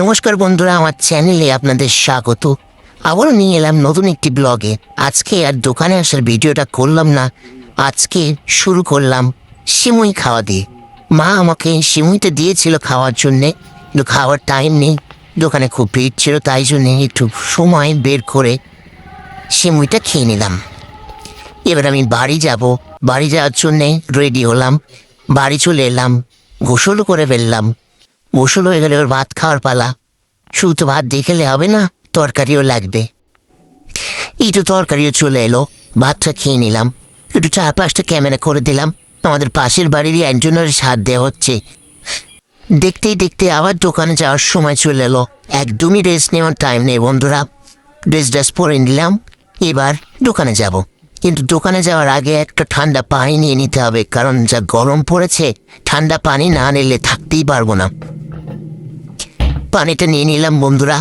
নমস্কার বন্ধুরা, আমার চ্যানেলে আপনাদের স্বাগত। আবারও নিয়ে এলাম নতুন একটি ব্লগে। আজকে আর দোকানে আসার ভিডিওটা করলাম না, আজকে শুরু করলাম সিমুই খাওয়া দিয়ে। মা আমাকে সিমুইটা দিয়েছিল খাওয়ার জন্যে, কিন্তু খাওয়ার টাইম নেই, দোকানে খুব ভিড় ছিল, তাই জন্যে একটু সময় বের করে সিমুইটা খেয়ে নিলাম। এবার আমি বাড়ি যাব, বাড়ি যাওয়ার জন্যে রেডি হলাম। বাড়ি চলে এলাম, গোসলও করে ফেললাম। গোসল হয়ে গেলে ওর ভাত খাওয়ার পালা। শুধু তো ভাত দেখলে হবে না, তরকারিও লাগবে। একটু তরকারিও চলে এলো, ভাতটা খেয়ে নিলাম। একটু 4-5টা ক্যামেরা করে দিলাম। আমাদের পাশের বাড়িরই একজনের সাথ দেওয়া হচ্ছে। দেখতেই দেখতে আবার দোকানে যাওয়ার সময় চলে এলো। একদমই রেস্ট নেওয়ার টাইম নেই বন্ধুরা। ড্রেস পরে নিলাম, এবার দোকানে যাব। কিন্তু দোকানে যাওয়ার আগে একটা ঠান্ডা পানি নিয়ে নিতে হবে, কারণ যা গরম পড়েছে, ঠান্ডা পানি না নিলে থাকতেই পারবো না। পানিটা নিয়ে নিলাম বন্ধুরা,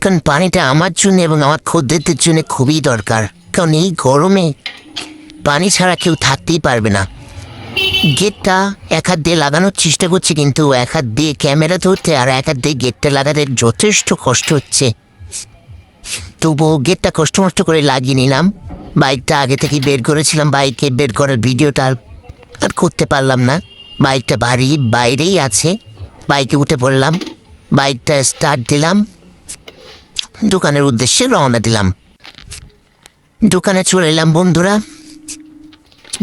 কারণ পানিটা আমার জন্য এবং আমার খদ্দেরদের জন্য খুবই দরকার। কারণ এই গরমে পানি ছাড়া কেউ থাকতেই পারবে না। গেটটা এক হাত দিয়ে লাগানোর চেষ্টা করছি, কিন্তু এক হাত দিয়ে ক্যামেরা ধরতে আর এক হাত দিয়ে গেটটা লাগাতে যথেষ্ট কষ্ট হচ্ছে। তবুও গেটটা কষ্ট করে লাগিয়ে নিলাম। বাইকটা আগে থেকে বের করেছিলাম, বাইকে বের করার ভিডিওটা আর করতে পারলাম না। বাইকটা বাড়ির বাইরেই আছে। বাইকে উঠে পড়লাম, বাইকটা স্টার্ট দিলাম, দোকানের উদ্দেশ্যে রওনা দিলাম। দোকানে চলে এলাম বন্ধুরা।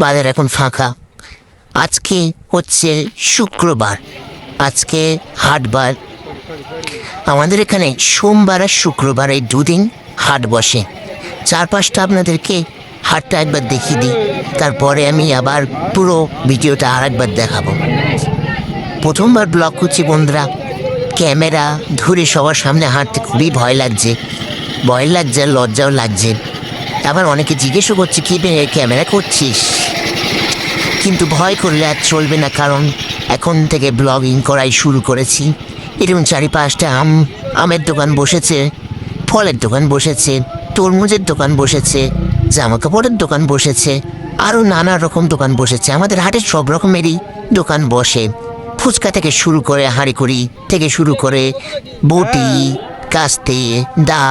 বাজার এখন ফাঁকা। আজকে হচ্ছে শুক্রবার, আজকে হাটবার। আমাদের এখানে সোমবার আর শুক্রবার এই দুদিন হাট বসে। 4-5টা আপনাদেরকে হাটটা একবার দেখিয়ে দিই, তারপরে আমি আবার পুরো ভিডিওটা আর একবার দেখাবো। প্রথমবার ব্লগ করছি বন্ধুরা, ক্যামেরা ধরে সবার সামনে হাঁটতে খুবই ভয় লাগছে আর লজ্জাও লাগছে। আবার অনেকে জিজ্ঞেসও করছে কী ক্যামেরা করছিস, কিন্তু ভয় করলে আর চলবে না, কারণ এখন থেকে ব্লগিং করাই শুরু করেছি। এরকম 4-5টা আমের দোকান বসেছে, ফলের দোকান বসেছে, তরমুজের দোকান বসেছে, জামা কাপড়ের দোকান বসেছে, আরও নানা রকম দোকান বসেছে। আমাদের হাটে সব রকমেরই দোকান বসে। ফুচকা থেকে শুরু করে হাঁড়িকুড়ি থেকে শুরু করে বটি, কাস্তে, দা,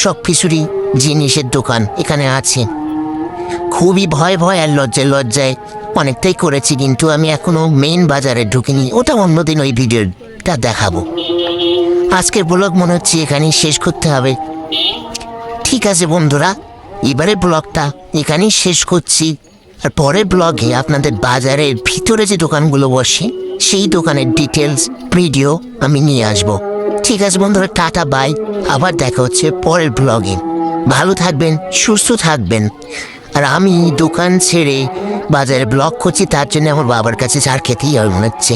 সব কিছুরই জিনিসের দোকান এখানে আছে। খুবই ভয় আর লজ্জায় অনেকটাই করেছি, কিন্তু আমি এখনো মেইন বাজারে ঢুকিনি। ওটা অন্যদিন ওই ভিডিওটা দেখাবো। আজকের ব্লগ মনে হচ্ছে এখানেই শেষ করতে হবে। ঠিক আছে বন্ধুরা, এবারে ব্লগটা এখানেই শেষ করছি। আর পরের ব্লগে আপনাদের বাজারের ভিতরে যে দোকানগুলো বসে সেই দোকানের ডিটেলস ভিডিও আমি নিয়ে আসব। ঠিক আছে বন্ধুরা, টাটা বাই। আবার দেখা হচ্ছে পরের ব্লগে। ভালো থাকবেন, সুস্থ থাকবেন। আর আমি দোকান ছেড়ে বাজারে ব্লগ করছি, তার জন্য আমার বাবার কাছে চার খেতেই হয় মনে হচ্ছে।